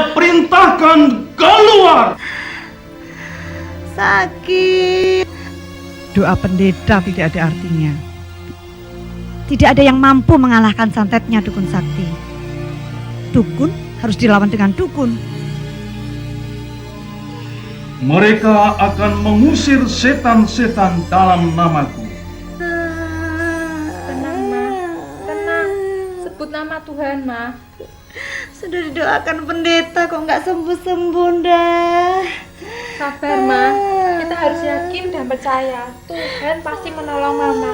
saya perintahkan keluar. Sakit. Doa pendeta tidak ada artinya. Tidak ada yang mampu mengalahkan santetnya dukun sakti. Dukun harus dilawan dengan dukun. Mereka akan mengusir setan-setan dalam namaku. Tenang, Ma. Tenang. Sebut nama Tuhan, Ma. Sudah didoakan pendeta kok nggak sembuh-sembuh dah. Sabar, Ma. Kita harus yakin dan percaya. Tuhan pasti menolong Mama.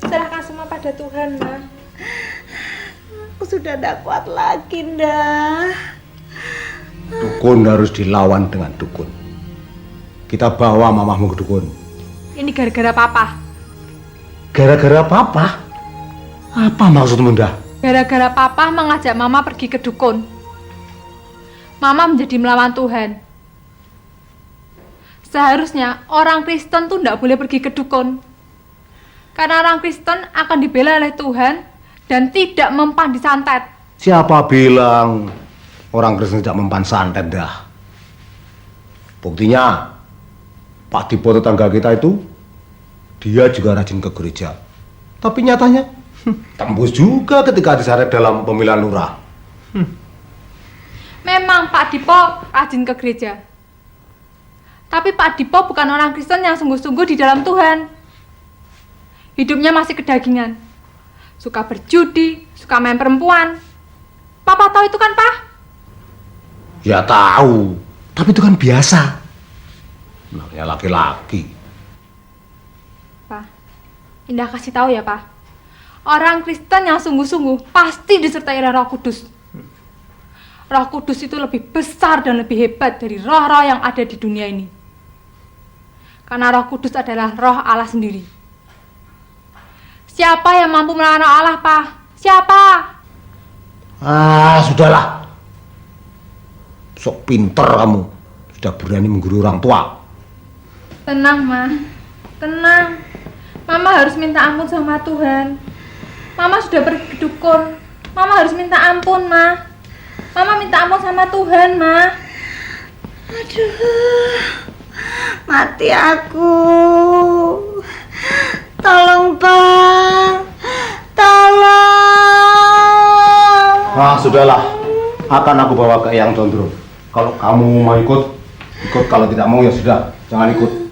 Serahkan semua pada Tuhan, Ma. Aku sudah tidak kuat lagi dah. Dukun harus dilawan dengan dukun. Kita bawa mamahmu ke dukun. Ini gara-gara Papa. Gara-gara papa? Apa maksudmu dah? Gara-gara Papa mengajak Mama pergi ke dukun. Mama menjadi melawan Tuhan. Seharusnya orang Kristen tuh tidak boleh pergi ke dukun. Karena orang Kristen akan dibela oleh Tuhan dan tidak mempan disantet. Siapa bilang orang Kristen tidak mempan santet dah? Buktinya, Pak Dipo tetangga kita itu, dia juga rajin ke gereja. Tapi nyatanya, tembus juga ketika diseret dalam pemilihan lurah. Memang Pak Dipo rajin ke gereja. Tapi Pak Dipo bukan orang Kristen yang sungguh-sungguh di dalam Tuhan. Hidupnya masih kedagingan. Suka berjudi, suka main perempuan. Papa tahu itu kan, Pak? Ya tahu, tapi itu kan biasa. Namanya laki-laki. Pak, Indah kasih tahu ya, Pak. Orang Kristen yang sungguh-sungguh pasti disertai oleh Roh Kudus. Roh Kudus itu lebih besar dan lebih hebat dari roh-roh yang ada di dunia ini. Karena Roh Kudus adalah roh Allah sendiri. Siapa yang mampu melawan roh Allah, Pak? Siapa? Ah, sudahlah. Sok pinter kamu. Sudah berani menggurui orang tua. Tenang, Ma. Tenang. Mama harus minta ampun sama Tuhan. Mama sudah pergi ke dukun. Mama harus minta ampun, Ma. Mama minta ampun sama Tuhan, Ma. Aduh, mati aku. Tolong, Bang. Tolong. Ah, sudahlah. Akan aku bawa ke Eyang Condro. Kalau kamu mau ikut, ikut. Kalau tidak mau ya sudah, jangan ikut.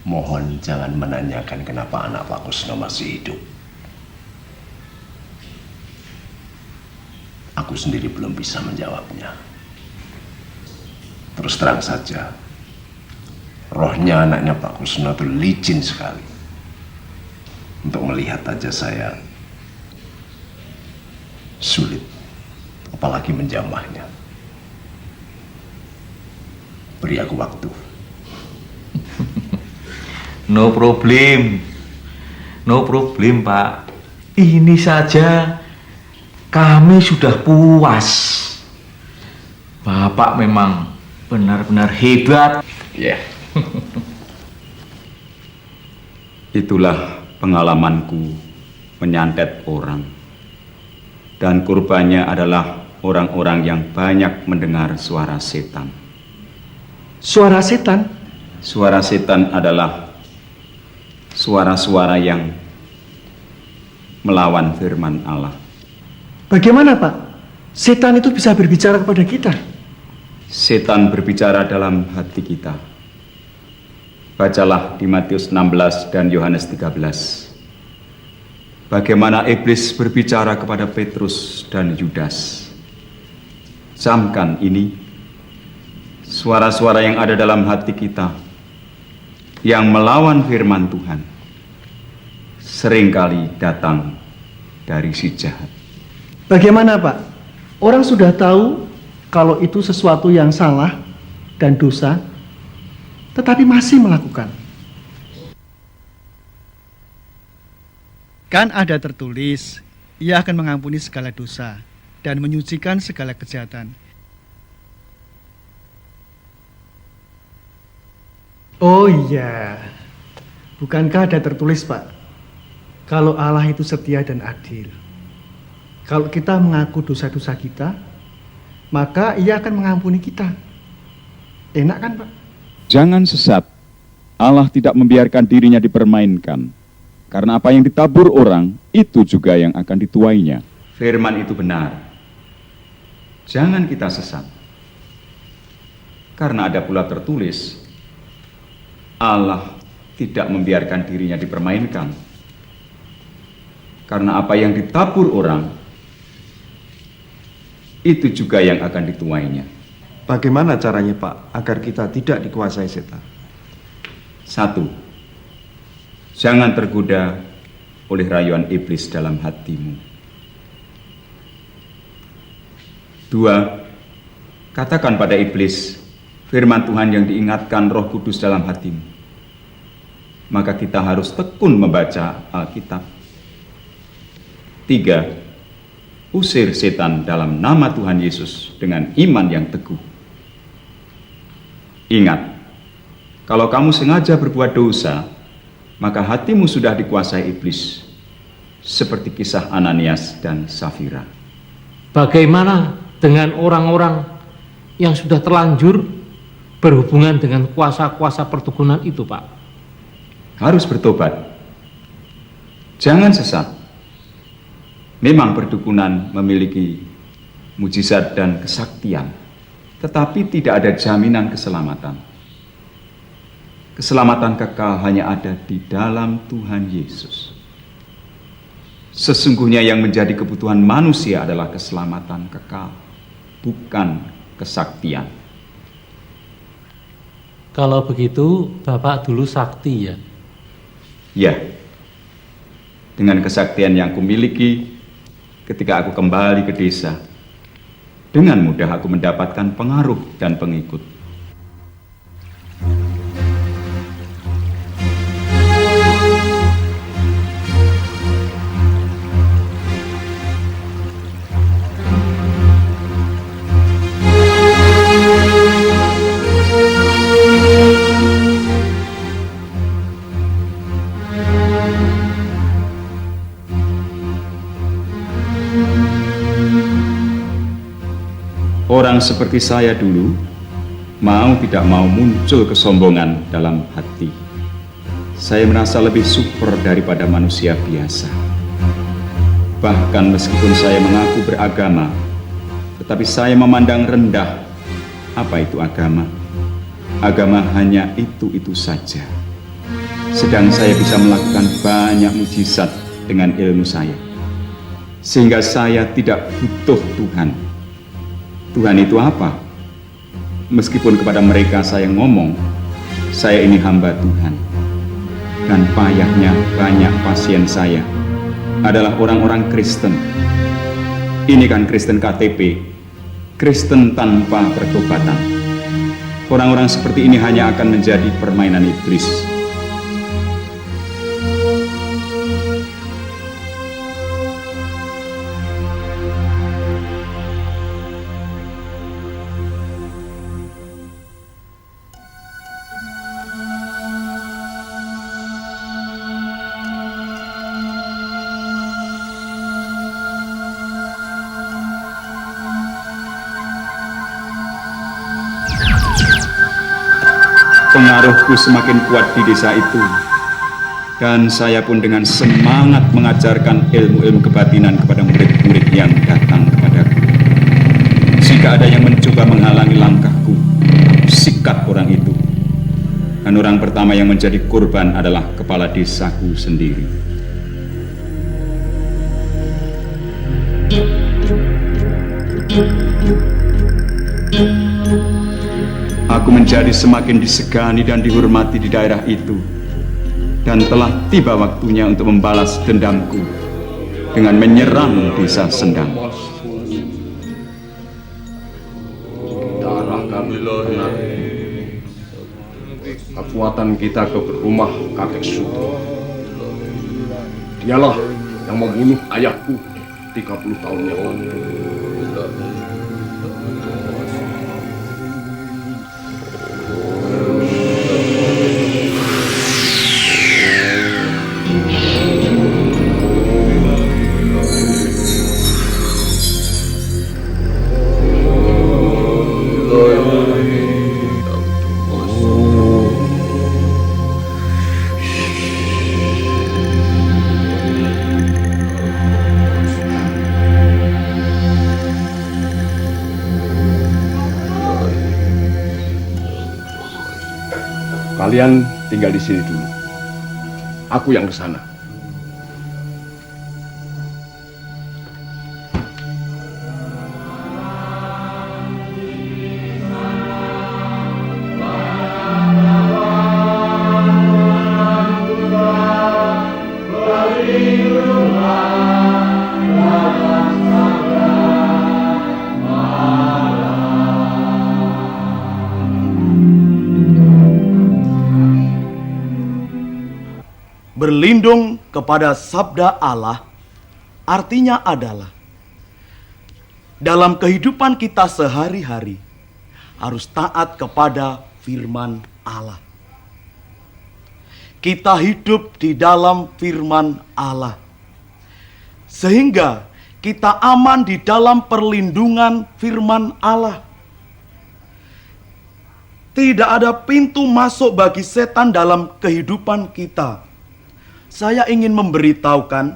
Mohon jangan menanyakan kenapa anak Pak Kusno masih hidup. Aku sendiri belum bisa menjawabnya. Terus terang saja, rohnya anaknya Pak Kusno itu licin sekali. Untuk melihat aja saya sulit, apalagi menjamahnya. Beri aku waktu. No problem, Pak. Ini saja kami sudah puas. Bapak memang benar-benar hebat. Ya. Itulah pengalamanku menyantet orang. Dan kurbannya adalah orang-orang yang banyak mendengar suara setan. Suara setan? Suara setan adalah suara-suara yang melawan firman Allah. Bagaimana, Pak? Setan itu bisa berbicara kepada kita? Setan berbicara dalam hati kita. Bacalah di Matius 16 dan Yohanes 13. bagaimana iblis berbicara kepada Petrus dan Yudas. Camkan ini, suara-suara yang ada dalam hati kita yang melawan firman Tuhan seringkali datang dari si jahat. Bagaimana Pak? Orang sudah tahu kalau itu sesuatu yang salah dan dosa, tetapi masih melakukan. Kan ada tertulis, Ia akan mengampuni segala dosa dan menyucikan segala kejahatan. Oh iya, bukankah ada tertulis Pak, kalau Allah itu setia dan adil. Kalau kita mengaku dosa-dosa kita, maka Ia akan mengampuni kita. Enak kan Pak? Jangan sesat, Allah tidak membiarkan dirinya dipermainkan. Karena apa yang ditabur orang, itu juga yang akan dituainya. Firman itu benar. Jangan kita sesat. Karena ada pula tertulis, Allah tidak membiarkan dirinya dipermainkan. Karena apa yang ditabur orang, itu juga yang akan dituainya. Bagaimana caranya Pak, agar kita tidak dikuasai setan? 1. Jangan tergoda oleh rayuan iblis dalam hatimu. 2. Katakan pada iblis firman Tuhan yang diingatkan Roh Kudus dalam hatimu. Maka kita harus tekun membaca Alkitab. 3. Usir setan dalam nama Tuhan Yesus dengan iman yang teguh. Ingat, kalau kamu sengaja berbuat dosa, maka hatimu sudah dikuasai iblis, seperti kisah Ananias dan Safira. Bagaimana dengan orang-orang yang sudah terlanjur berhubungan dengan kuasa-kuasa perdukunan itu, Pak? Harus bertobat. Jangan sesat. Memang perdukunan memiliki mujizat dan kesaktian, tetapi tidak ada jaminan keselamatan. Keselamatan kekal hanya ada di dalam Tuhan Yesus. Sesungguhnya yang menjadi kebutuhan manusia adalah keselamatan kekal, bukan kesaktian. Kalau begitu, Bapak dulu sakti ya? Ya, dengan kesaktian yang kumiliki ketika aku kembali ke desa, dengan mudah aku mendapatkan pengaruh dan pengikut. Orang seperti saya dulu, mau tidak mau muncul kesombongan dalam hati. Saya merasa lebih super daripada manusia biasa. Bahkan meskipun saya mengaku beragama, tetapi saya memandang rendah apa itu agama. Agama hanya itu-itu saja. Sedang saya bisa melakukan banyak mujizat dengan ilmu saya. Sehingga saya tidak butuh Tuhan. Tuhan itu apa? Meskipun kepada mereka saya ngomong, saya ini hamba Tuhan. Dan payahnya banyak pasien saya adalah orang-orang Kristen. Ini kan Kristen KTP, Kristen tanpa pertobatan. Orang-orang seperti ini hanya akan menjadi permainan iblis. Pengaruhku semakin kuat di desa itu, dan saya pun dengan semangat mengajarkan ilmu-ilmu kebatinan kepada murid-murid yang datang kepadaku. Jika ada yang mencoba menghalangi langkahku, aku sikat orang itu. Dan orang pertama yang menjadi korban adalah kepala desaku sendiri. Aku menjadi semakin disegani dan dihormati di daerah itu. Dan telah tiba waktunya untuk membalas dendamku dengan menyerang desa Sendang. Kekuatan kita ke rumah kakek Suto. Dialah yang membunuh ayahku 30 tahun yang lalu. Kalian tinggal di sini dulu. Aku yang ke sana. Berlindung kepada sabda Allah artinya adalah dalam kehidupan kita sehari-hari harus taat kepada firman Allah. Kita hidup di dalam firman Allah sehingga kita aman di dalam perlindungan firman Allah. Tidak ada pintu masuk bagi setan dalam kehidupan kita. Saya ingin memberitahukan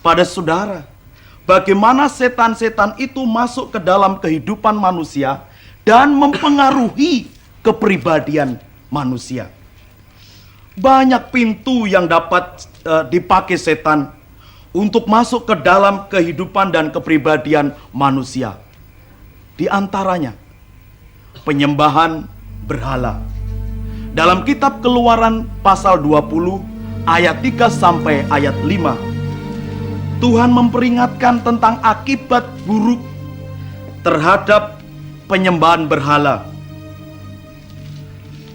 pada saudara bagaimana setan-setan itu masuk ke dalam kehidupan manusia dan mempengaruhi kepribadian manusia. Banyak pintu yang dapat dipakai setan untuk masuk ke dalam kehidupan dan kepribadian manusia. Di antaranya penyembahan berhala. Dalam kitab Keluaran pasal 20 ayat 3 sampai ayat 5, Tuhan memperingatkan tentang akibat buruk terhadap penyembahan berhala.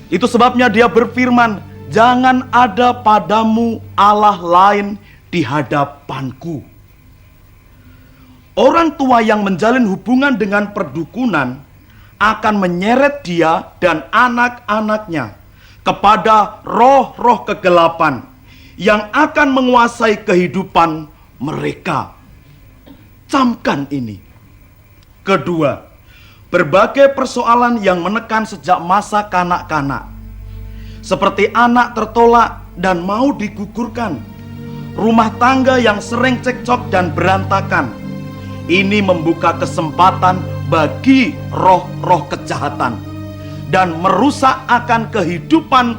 Itu sebabnya Dia berfirman, "Jangan ada padamu Allah lain di hadapanku." Orang tua yang menjalin hubungan dengan perdukunan akan menyeret dia dan anak-anaknya kepada roh-roh kegelapan yang akan menguasai kehidupan mereka. Camkan ini. Kedua, berbagai persoalan yang menekan sejak masa kanak-kanak, seperti anak tertolak dan mau digugurkan, rumah tangga yang sering cekcok dan berantakan. Ini membuka kesempatan bagi roh-roh kejahatan dan merusak akan kehidupan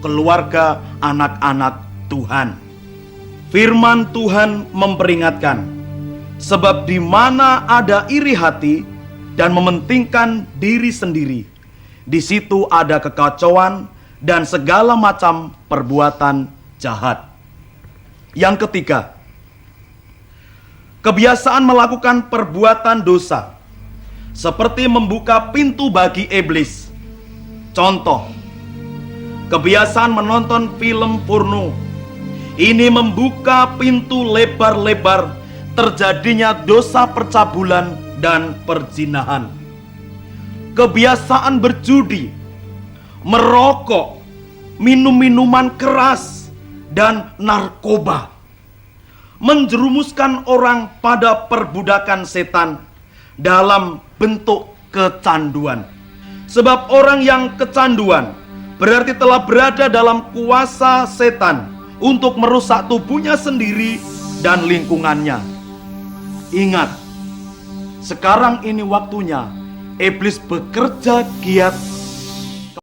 keluarga anak-anak Tuhan. Firman Tuhan memperingatkan, sebab di mana ada iri hati dan mementingkan diri sendiri, di situ ada kekacauan dan segala macam perbuatan jahat. Yang ketiga, kebiasaan melakukan perbuatan dosa seperti membuka pintu bagi iblis. Contoh, kebiasaan menonton film porno. Ini membuka pintu lebar-lebar terjadinya dosa percabulan dan perzinahan. Kebiasaan berjudi, merokok, minum minuman keras, dan narkoba menjerumuskan orang pada perbudakan setan dalam bentuk kecanduan. Sebab orang yang kecanduan berarti telah berada dalam kuasa setan untuk merusak tubuhnya sendiri dan lingkungannya. Ingat, sekarang ini waktunya iblis bekerja giat